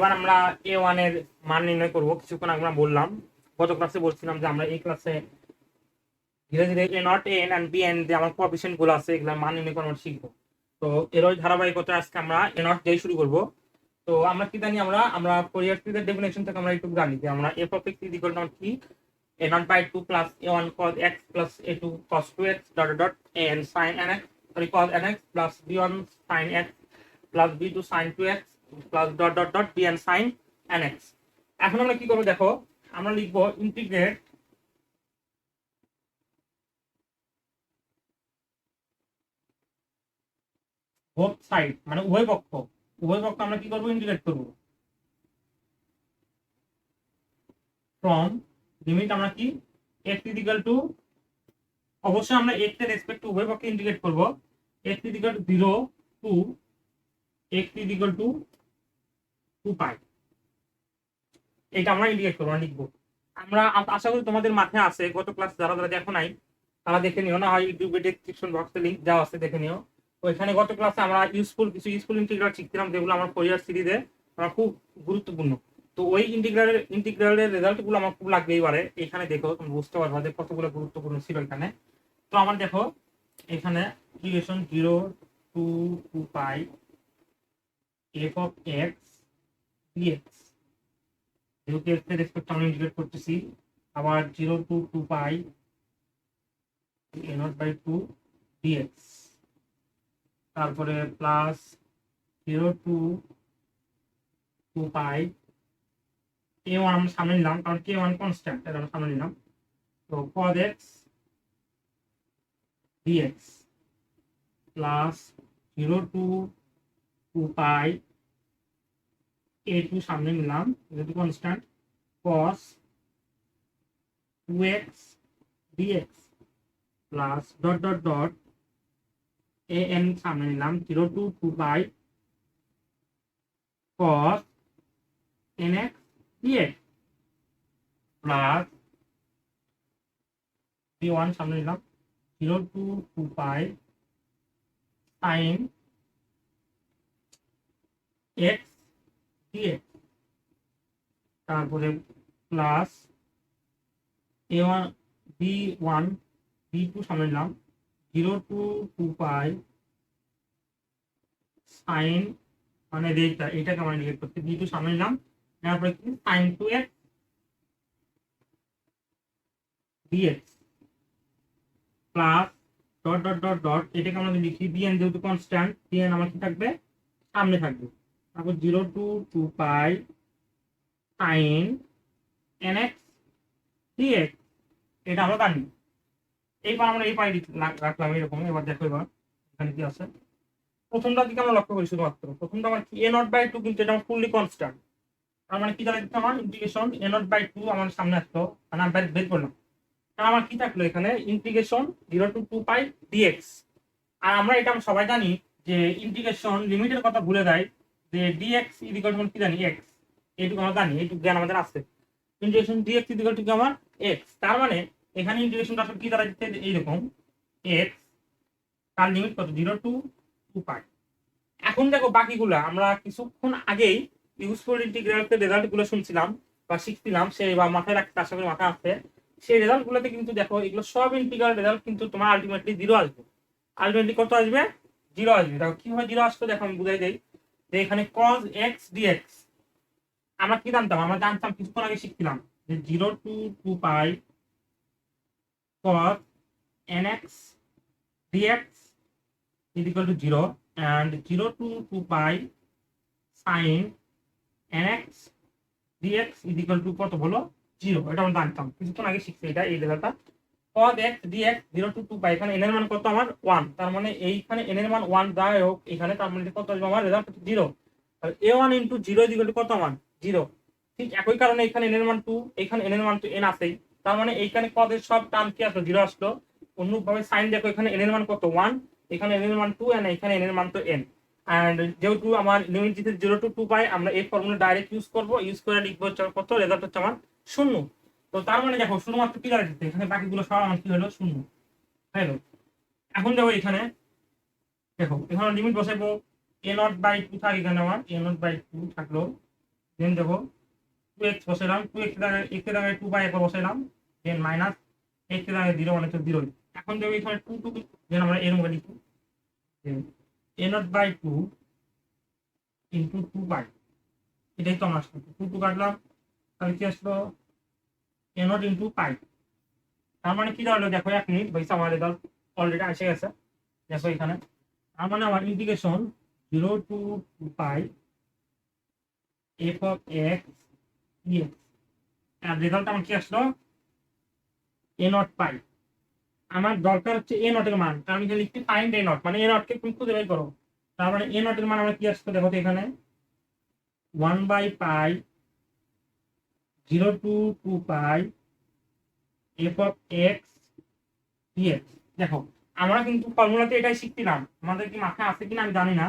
এবার আমরা a1 এর মান নির্ণয় করব। কিছুক্ষণ আগে আমরা বললাম, গত ক্লাসে বলছিলাম যে আমরা এই ক্লাসে ধীরে ধীরে a not n and bn যে আমার কোএফিসিয়েন্ট গুলো আছে এগুলোর মান নির্ণয় করা আমরা শিখবো। তো এরই ধারাবাহিকতা আজকে আমরা a নট দিয়ে শুরু করব। তো আমরা কি জানি, আমরা ফোরিয়ার সিরিজের ডেফিনেশন থেকে আমরা একটু জানি যে আমরা f of x is equal to কি a naught by 2 plus a1 cos x plus a2 cos 2x dot dot dot an sin nx, sorry, cos nx plus b1 sin x plus b2 sin 2x plus dot dot dot bn sin nx। এখন আমরা কি করব দেখো, আমরা লিখব integrate both side, মানে উভয় পক্ষ আমরা কি করব, ইন্টিগ্রেট করব from লিমিট আমরা কি x is equal to, অবশ্যই আমরা x এর রেসপেক্ট টু উভয় পক্ষে ইন্টিগ্রেট করব, x is equal to 0 to x is equal to 2 pi। এটা আমরা ইন্টিগ্রেট করব, আমরা লিখব। আমরা আশা করি তোমাদের মাথায় আছে, গত ক্লাস যারা যারা দেখো নাই তারা দেখে নিও, না হয় ইউটিউবে ডেসক্রিপশন বক্সে লিংক দেওয়া আছে, দেখে নিও। তো এখানে গত ক্লাসে আমরা কিছু ইউজফুল ইন্টিগ্রাল শিখছিলাম যেগুলো আমার ফোরিয়ার সিরিজে আমরা খুব গুরুত্বপূর্ণ। তো ওই ইন্টিগ্রালের রেজাল্ট গুলো আমার খুব লাগবে এবারে। এখানে দেখো তুমি বুঝতে পারবা যে কতগুলো গুরুত্বপূর্ণ ছিল এখানে। তো আমার দেখো এখানে integration 0 to 2 pi f of x dx, যেহেতু x এর রেসপেক্ট আমরা ইন্টিগ্রেট করতেছি, আবার 0 to 2 pi a naught by 2 dx, তারপরে প্লাস 0 to 2 pi a1 আমরা সামনে নিলাম কারণ k1 কনস্ট্যান্ট, এটা আমরা সামনে নিলাম। তো cos x dx plus 0 to 2 pi a2 সামনে নিলাম যেহেতু constant, cos 2x dx plus dot dot dot an সামনে নিলাম 0 to 2 pi cos nx dx plus b1 সামনে নিলাম 0 to 2 pi sin x dx, তারপরে প্লাস a1 b1 b2 সামনে নিলাম 0 to 2 pi sin, মানে এটাকে আমরা লিখে করতে b2 সামনে নিলাম, তারপরে কি sin 2x dx plus dot dot dot dot এটাকে আমরা লিখি bn, যেহেতু কনস্ট্যান্ট bn আমার কি থাকবে, সামনে থাকবে, তারপর 0 to 2 pi sin nx dx, এটা আমরা জানি। এইবার আমরা এই পাই রাখলাম এরকম। এবার দেখো এবার এখানে কি আছে, প্রথমটার দিকে আমরা লক্ষ্য করি শুধুমাত্র, প্রথমটা আমার কি a naught by 2, কিন্তু এটা ফুললি কনস্ট্যান্ট, তার মানে কি দাঁড়াচ্ছে আমার ইন্টিগ্রেশন a naught by 2 আমার সামনে আসলো, মানে আমি বের করলাম, তার আমার কি থাকলো এখানে ইন্টিগ্রেশন 0 to 2 pi dx। আর আমরা এটা সবাই জানি যে ইন্টিগ্রেশন লিমিটের কথা ভুলে যায়, যে dx ইজ ইকুয়াল টু কি জানি x, এইটুকু আমরা জানি, এইটুকু জ্ঞান আমাদের আছে। Integration dx is equal to কি আমার x, তার মানে এখানে ইন্টিগ্রেশনটা আসলে কি দাঁড়াচ্ছে এইরকম x, তার লিমিট কত 0 to 2 pi। এখন দেখো বাকিগুলো আমরা কিছুক্ষণ আগেই ইউজফুল ইন্টিগ্রালের রেজাল্ট গুলো শুনছিলাম বা শিখছিলাম, সেই বা মাথায় রাখতে আশা করি মাথায় আসছে। সেই রেজাল্ট গুলোতে কিন্তু দেখো এগুলো সব ইন্টিগ্রাল রেজাল্ট কিন্তু তোমার আলটিমেটলি 0 আসবে। আলটিমেটলি কত আসবে, 0 আসবে। দেখো কিভাবে 0 আসবে দেখো আমি বুঝাই দেই, যে এখানে cos x dx আমরা কি জানতাম, আমরা জানতাম কিছুক্ষণ আগে শিখছিলাম যে 0 to 2 pi cos nx dx is equal to 0 and 0 to 2 pi sin nx dx is equal to কত হলো 0। এটা আমরা জানতাম কিছুক্ষণ আগে শিখছি, এটা এই রেজাল্টটা cos x dx 0 to 2 pi, এখানে n এর মান কত আমার 1, তার মানে এইখানে n এর মান 1 যাই হোক এখানে, তার মানে কত আসবে আমার result 0। R a1 into 0 is equal to কত আমার 0। ঠিক একই কারণে এখানে n এর মান 2, এখানে n এর মান তো n আছেই, তার মানে এইখানে cos এর সব টার্ম কি আসলো 0 আসলো। অনুরূপভাবে sin দেখো এখানে n এর মান কত 1, এখানে n এর মান 2 and এখানে n এর মান তো n। এন্ড যেহেতু আমার লিমিট দিতে 0 to 2 pi, আমরা এই ফর্মুলা ডাইরেক্ট ইউজ করব, ইউজ করে লিখবো হচ্ছে কত, রেজাল্ট হচ্ছে আমার 0। তো তার মানে দেখো শুধুমাত্র কি দাঁড়াচ্ছে এখানে, বাকিগুলো সব আমার কি হলো 0 হলো। এখন দেখো এখানে দেখো এখানে লিমিট বসাবো a naught by 2 থাকে, এখানে আমার a naught by 2 থাকলো দেন দেখো 2x বসাইলাম, 2x এর জায়গায় 2 বাই একবার বসাইলাম, দেন মাইনাস x এর জায়গায় 0 মানে তো 0। এখন দেখো এখানে 2 2 দেন আমরা এর মধ্যে লিখি a0/2 ইনটু 2 বাই, এটাই তো আমরা আসলো 2 2 কাটলাম, তাহলে কি আসলো a0 ইনটু পাই। তার মানে কি দাঁড়ালো দেখো 1 মিনিট ভাই, আমার রেজাল্ট অলরেডি এসে গেছে দেখো এখানে। তার মানে আমার integration 0 to 2 pi f of x dx, আর রেজাল্ট আমার কি আসলো a0 পাই। আমার দরকার হচ্ছে a0 এর মান, কারণ এখানে লিখতে ফাইন্ড a0 মানে a0 কে তুমি খুঁজে বের করো। তার মানে a0 এর মান আমরা কি আসছে দেখো তো এখানে 1 by pi 0 to 2 pi f of x dx। দেখো আমরা কিন্তু ফর্মুলাতে এটাই শিখছিলাম, আমাদের কি মাথায় আছে কিনা আমি জানি না,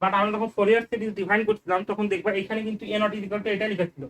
বাট আমরা যখন ফোরিয়ার সিরিজ ডিফাইন করছিলাম তখন দেখবা এখানে কিন্তু a0 ইকুয়াল টু এটা লিখেছিল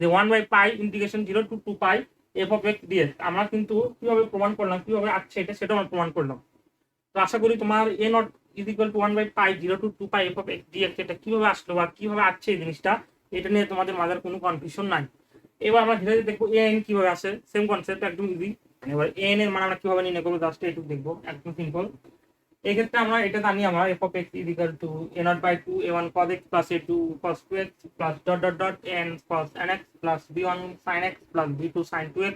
যে 1 by pi integration 0 to 2 pi f of x dx। আমরা কিন্তু কিভাবে প্রমাণ করলাম, কিভাবে আসছে এটা সেটা আমরা প্রমাণ করলাম। তো আশা করি তোমার a0 equal to 1 by pi 0 to 2 pi f of x dx এটা কিভাবে আসলো বা কিভাবে আসছে এই জিনিসটা, এটা নিয়ে তোমাদের মাঝে কোনো কনফিউশন নাই। এবার আমরা ধীরে ধীরে দেখবো an কিভাবে আসে, সেম কনসেপ্ট একদম ইজি। এবার an এর মান আমরা কিভাবে নির্ণয় করবো জাস্ট একটু দেখবো, একদম সিম্পল। এই ক্ষেত্রে আমরা এটা জানি, আমরা f of x is equal to a0/2 a1 cos x plus a2 cos 2x plus dot dot dot n cos nx plus b1 sin x plus b2 sin 2x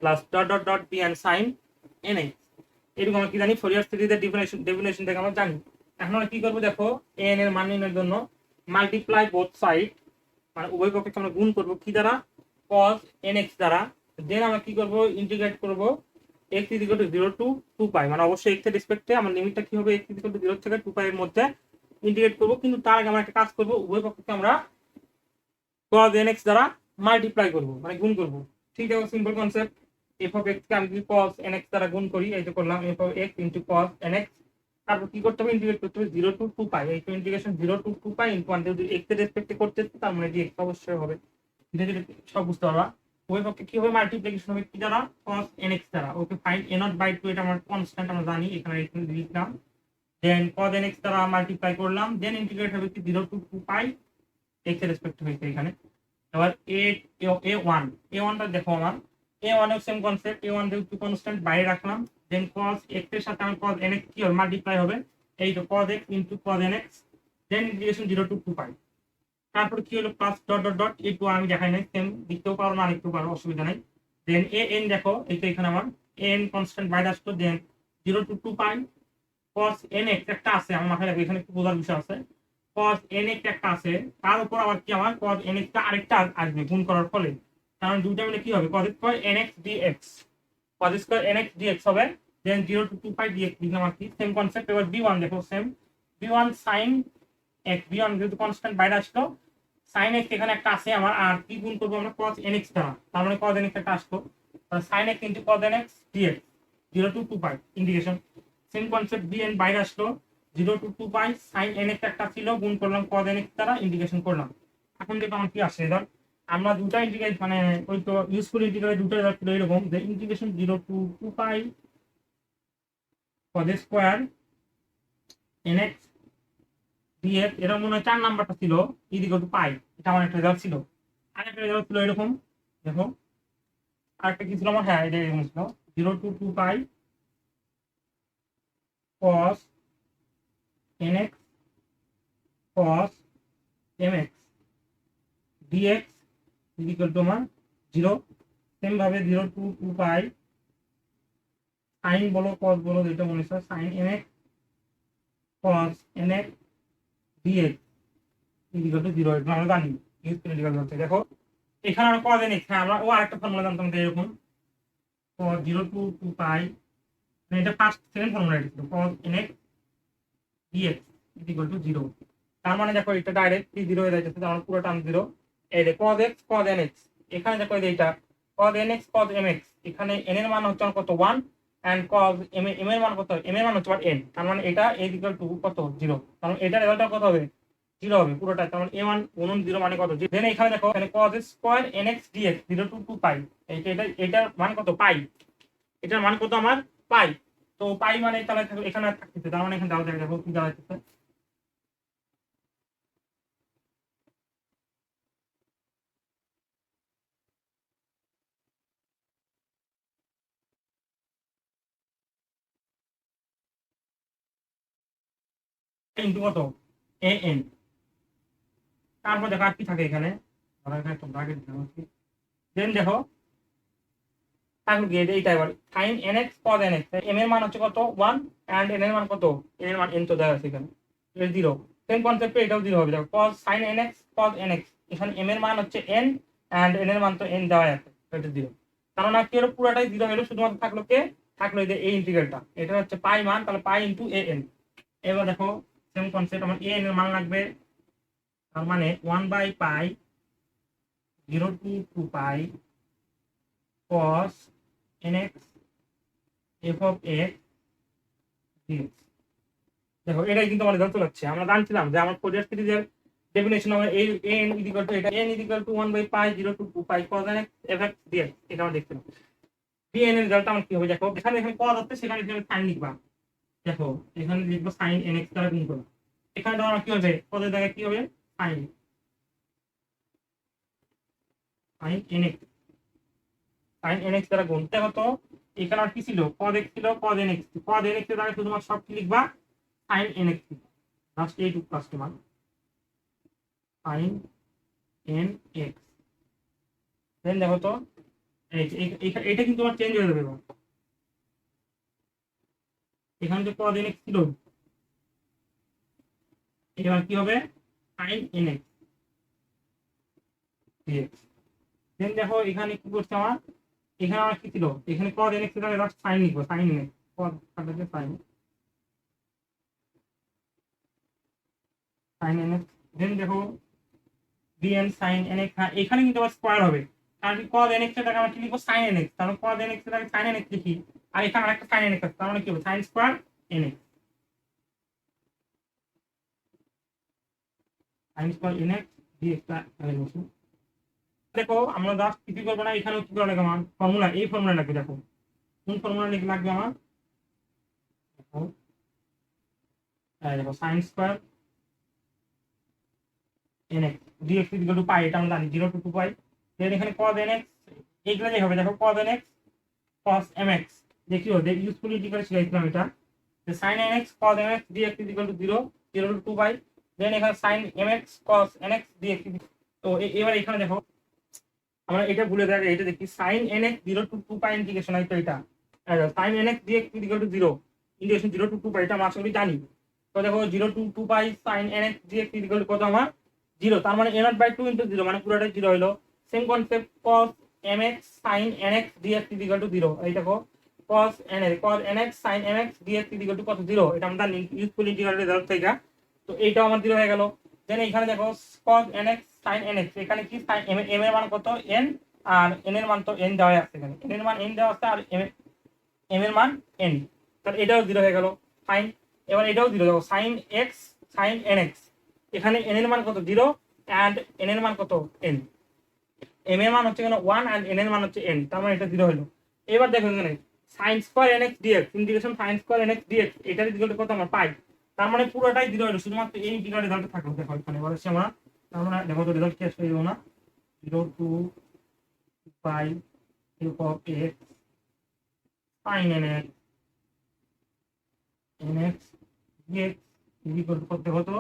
plus dot dot dot bn sin nx। এরকম আমরা কি জানি Fourier সিরিজের definition থেকে আমরা জানি। এখন আমরা কি করবো দেখো an এর মান নির্ণয়ের জন্য মাল্টিপ্লাই বোথ সাইড, মানে উভয় পক্ষকে আমরা গুণ করবো কি দ্বারা cos nx দ্বারা, দেন আমরা কি করবো ইন্টিগ্রেট করবো x is equal to 0 to 2 পাই, মানে অবশ্যই x এর রেসপেক্টে আমার লিমিটটা কি হবে x is equal to 0 থেকে 2 পাই এর মধ্যে ইন্টিগ্রেট করব। কিন্তু তার আগে আমরা একটা কাজ করব, উভয় পক্ষকে আমরা cos nx দ্বারা মাল্টিপ্লাই করব, মানে গুণ করব। ঠিক আছে, simple concept. f of x কে আমি যদি cos nx দ্বারা গুণ করি, এই যে করলাম f of x into cos nx, তারপর কি করতে হবে ইন্টিগ্রেট করতে হবে 0 to 2 পাই, এই তো ইন্টিগ্রেশন 0 to 2 পাই ইনটু 1, যদি x এর রেসপেক্টে করতে তার মানে dx অবশ্যই হবে। ধীরে ধীরে সব বুঝতে পারবা। ওই পক্ষে কি হবে মাল্টিপ্লিকেশন হবে কি দ্বারা cos nx দ্বারা। ওকে ফাইন a0/2 এটা আমরা কনস্ট্যান্ট আমরা জানি, এখানে লিখলাম। দেন cos nx দ্বারা মাল্টিপ্লাই করলাম, দেন ইন্টিগ্রেট হবে কি 0 to 2 পাই x এর রেসপেক্ট হইছে এখানে। এবার a1 টা দেখো আমার a1 এর সেম কনসেপ্ট, a1 যেহেতু কনস্ট্যান্ট বাইরে রাখলাম, দেন cos x এর সাথে আমার cos nx কি হবে মাল্টিপ্লাই হবে, এই তো cos x into cos nx, then integration 0 to 2 pi. তারপর কি হলো প্লাস ডট ডট ডট, একটু আমি দেখাই নাই, সেম লিখতেও পারো না লিখতেও পারো, অসুবিধা নাই। দেন an দেখো এই তো এখানে আমার an কনস্ট্যান্ট বাইরে আসলো, দেন 0 to 2 পাই cos nx একটা আছে আমার মাথায় রাখবে, এখানে একটু বোঝার বিষয় আছে। cos nx একটা আছে, তার উপর আবার কি আমার cos nx টা আরেকটা আসবে গুণ করার ফলে, কারণ দুইটা মিলে কি হবে cos square nx dx, cos square nx dx হবে। দেন 0 to 2 পাই dx লিখলাম আর কি, সেম কনসেপ্ট। এবার b1 দেখো same b1 sin x, b1 যেহেতু কনস্ট্যান্ট বাইরে আসলো, sin x এখানে একটা আছে আমার, আর কি গুণ করবো আমরা cos nx দ্বারা, তার মানে cos nx একটা আসলো, sin x into cos nx dx 0 to 2 pi integration. Same concept bn বাইরে আসলো 0 to 2 পাই sin nx একটা ছিল, গুণ করলাম cos nx দ্বারা ইন্টিগ্রেশন করলাম। এখন দেখো আমার কি আসছে রেজাল্ট, আমরা দুটা ইন্টিগ্রেট মানে ওই তো ইউজফুল ইন্টিগ্রেট দুটো রেজাল্ট ছিল এরকম যে integration 0 to 2 pi cos square nx dx, এরা মনে হয় 4 নাম্বারটা ছিল ইকুয়াল টু পাই, এটা আমার একটা রেজাল্ট ছিল। আরেকটা রেজাল্ট ছিল এরকম দেখো, আরেকটা কি ছিল আমার, হ্যাঁ এটা এরকম ছিল 0 to 2 pi cos nx cos mx dx equal two আমার 0। সেম ভাবে 0 to 2 পাই sin বলো cos বলো যেটা মনে হয় sin mx cos nx dx equal to 0, এটা আমরা জানি ইউজফুল ইন্টিগ্রাল বলতে। দেখো এখানে আমরা cos nx, হ্যাঁ আমরা ও আরেকটা ফর্মুলা জানতাম এরকম cos 0 to 2 পাই, এটা ফার্স্ট সেকেন্ড ফর্মুলা ছিল cos nx dx equal to 0। তার মানে দেখো এটা ডাইরেক্ট 0 হয়ে যাচ্ছে, তার মানে পুরো টার্ম 0। এই যে cos x cos nx, এখানে দেখো এইটা cos nx cos mx, এখানে n এর মান হচ্ছে কত 1 এন্ড cos m এর মান কত, m এর মান হচ্ছে n, তার মানে এটা a ইকুয়াল টু কত 0, তার মানে এটা রেজাল্টটা কত হবে 0 হবে পুরোটা, তার মানে a1 গুণন 0 মানে কত। দেন এখানে দেখো এখানে cos square nx dx 0 to 2 পাই, এটার মান কত পাই, এটার মান কত আমার পাই। তো পাই মানে তাহলে এখানে থাকতেছে, তার মানে এখানে দাও দেখো কি দাঁড়াচ্ছে ইন্টু কত এ এন। তারপর দেখো আর কি থাকে এখানে, একটা ব্র্যাকেট দিলাম। দেন দেখো থাকলো কি এইটা এবার sin nx cos nx, m এর মান হচ্ছে কত 1 এন্ড n এর মান কত, n এর মান n তো দেওয়া আছে এখানে, এটা 0। সেম কনসেপ্টে এটাও 0 হবে। দেখো cos sin nx cos nx, এখানে m এর মান হচ্ছে n এন্ড n এর মান তো n দেওয়া আছে, এটা 0। কারণ আর কি হলো পুরোটাই 0 হলো, শুধুমাত্র থাকলো কে, থাকলো এই যে এই ইন্টিগ্রালটা, এটা হচ্ছে পাই মান, তাহলে পাই ইনটু an। এবার দেখো সেম কনসেপ্ট, আমার an এর মান লাগবে, তার মানে 1 by pi 0 to 2 pi cos nx f of x dx। দেখো এটাই কিন্তু আমাদের জানতে লাগছে, আমরা জানছিলাম যে আমার ফুরিয়ার সিরিজের ডেফিনিশন হবে এই n ইকুয়াল টু এটা n equal to 1 by pi 0 to 2 pi cos nx f x dx, এটা আমরা দেখছিলাম। bn এর রেজাল্ট আমার কি হবে, দেখো এখানে cos আছে, সেখানে এখানে sin লিখবা। দেখো এখানে লিখবো sin nx দ্বারা গুণ করব, এখানে আমার কি হবে cos এর জায়গায় কি হবে sin nx, sin nx দ্বারা গুণ। দেখো তো এখানে আর কি ছিল cos x ছিল, cos nx, cos nx এর দ্বারা শুধুমাত্র সব কি লিখবা sin nx, লাস্ট এইটুকু কাস্টমার sin nx। দেন দেখো তো এটা কিন্তু আমার চেঞ্জ হয়ে যাবে এবার, এখানে যে cos nx ছিল এবার কি হবে sin nx dx। দেন দেখো এখানে কি করছে আমার, এখানে আমার কি ছিল, এখানে cos nx এর জায়গায় জাস্ট sin লিখবো, sin nx cos কাটাতে sin nx। দেন দেখো bn sin nx, হ্যাঁ এখানে কিন্তু আবার স্কয়ার হবে, কারণ কি cos nx এর জায়গায় আমরা কি লিখবো sin nx, তাহলে cos nx এর জায়গায় sin nx লিখি, আর এখানে আরেকটা sin nx আছে, তার মানে কি হবে sin square nx, sin square nx dx টা লিখি। দেখো আমরা জাস্ট কিছু করবো না, এখানেও কি করে লাগবে আমার ফর্মুলা, এই ফর্মুলা লাগবে। দেখো কোন ফর্মুলা লিখে লাগবে আমার, দেখো দেখো sin square nx dx equal to pi, এটা আমরা জানি 0 টু 2 পাই। দেন এখানে cos nx এইগুলা যে হবে, দেখো cos nx cos mx, দেখিও যে ইউজফুল ইন্টিগ্রাল শিখাইছিলাম এটা, যে sin nx cos mx dx equal to 0 0 to 2 pi. Then এখানে sin mx cos nx dx। তো এবার এখানে দেখো আমরা এটা ভুলে যাই, এটা দেখি sin nx 0 to 2 pi integration হয়, তো এটা sin nx dx equal to 0 integration 0 to 2 pi, এটা আমরা আসলে জানি। তো দেখো 0 to 2 pi sin nx dx equal to কত আমার 0, তার মানে n0 বাই 2 ইনটু 0 মানে পুরোটাই 0 হলো। Same concept cos mx sin nx dx equal to 0, এই দেখো cos nx sin mx dx equal to কত 0, এটা আমরা জানি ইউজফুল ইন্টিগ্রাল রেজাল্ট থেকে। তো এইটাও আমার 0 হয়ে গেল। দেন এখানে দেখো cos nx sin nx, এখানে কি sin m এর মান কত n, আর n এর মান তো n দেওয়া আছে, এখানে n এর মান n দেওয়া আছে আর m এর মান n, তাহলে এটাও 0 হয়ে গেল ফাইন। এবার এটাও 0, দেখো sin x sin nx, এখানে n এর মান কত 0 এন্ড n এর মান কত n, m এর মান হচ্ছে এখানে 1 এন্ড n এর মান হচ্ছে n, তার মানে এটা 0 হলো। এবার দেখো এখানে sin square nx dx integration sin square nx dx, এটার ইকুয়াল টু কত আমরা পাই, তার মানে পুরোটাই 0 হলো, শুধুমাত্র এই ইন্টিগ্রাল রেজাল্ট থাকলো। দেখো এখানে বলেছি আমরা, তার মানে দেখো তো রেজাল্ট কি আসবে, এলো না 0 to pi f of x sin nx nx dx equal to কত হতো,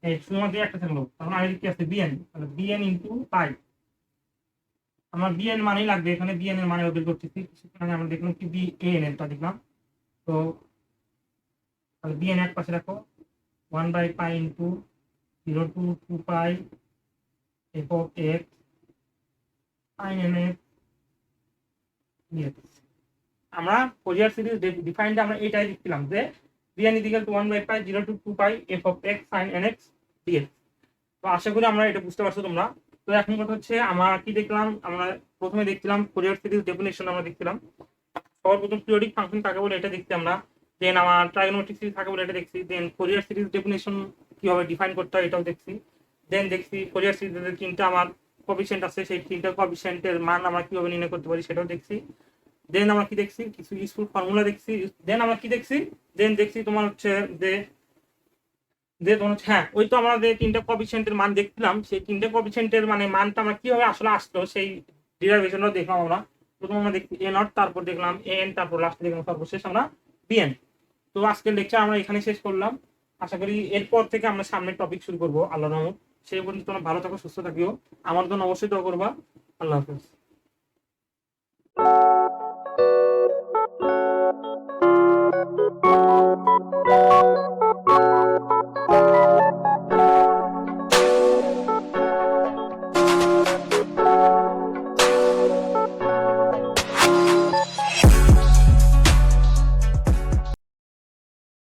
এই শুধুমাত্র একটা থাকলো, তখন আগে কি আছে bn, তাহলে bn ইনটু পাই, আমার bn মানেই লাগবে, এখানে bn এর মানে বের করতেছি, সেখানে আমরা দেখলাম কি bn এরটা দেখলাম। তো তাহলে bn এক পাশে রাখো 1 by pi into 0 to 2 pi f of x sin nx dx। আমরা ফুরিয়ার সিরিজ ডিফাইনটা আমরা এইটাই লিখছিলাম যে bn equal to 1 by pi 0 to 2 pi f of x sin nx dx। তো আশা করি আমরা এটা বুঝতে পারছো তোমরা। তো এখন কথা হচ্ছে আমরা কি দেখলাম, আমরা প্রথমে দেখছিলাম ফুরিয়ার সিরিজ ডেফিনিশন, আমরা দেখছিলাম সর্বপ্রথম পিরিয়ডিক ফাংশন কাকে বলে এটা দেখছি আমরা, দেন আমার ট্রাইগোনোমেট্রিক সিরিজ কাকে বলে এটা দেখছি, দেন ফুরিয়ার সিরিজ ডেফিনিশন কিভাবে ডিফাইন করতে হয় এটাও দেখছি, দেন দেখছি ফুরিয়ার সিরিজের তিনটা আমার কোএফিসিয়েন্ট আছে, সেই তিনটা কোএফিসিয়েন্টের মান আমরা কিভাবে নির্ণয় করতে পারি সেটাও দেখছি। দেন আমরা কি দেখছি, কিছু ইউজফুল ফর্মুলা দেখছি। দেন আমরা কি দেখছি, দেন দেখছি তোমার হচ্ছে যে তোমার হচ্ছে হ্যাঁ ওই তো আমরা যে তিনটা কোএফিসিয়েন্টের মান দেখছিলাম, সেই তিনটা কোএফিসিয়েন্টের মানে মানটা আমরা কিভাবে আসলে আসলো সেই ডেরিভেশনও দেখলাম আমরা। প্রথম আমরা দেখছি a নট, তারপর দেখলাম an, তারপর লাস্টে দেখলাম সর্বশেষ আমরা bn। তো আজকের লেকচার আমরা এখানে শেষ করলাম। আশা করি এরপর থেকে আমরা সামনের টপিক শুরু করবো আল্লাহর রহমত। সেই পর্যন্ত তোমরা ভালো থাকো, সুস্থ থাকিও, আমার জন্য অবশ্যই দোয়া করবা। আল্লাহ হাফেজ।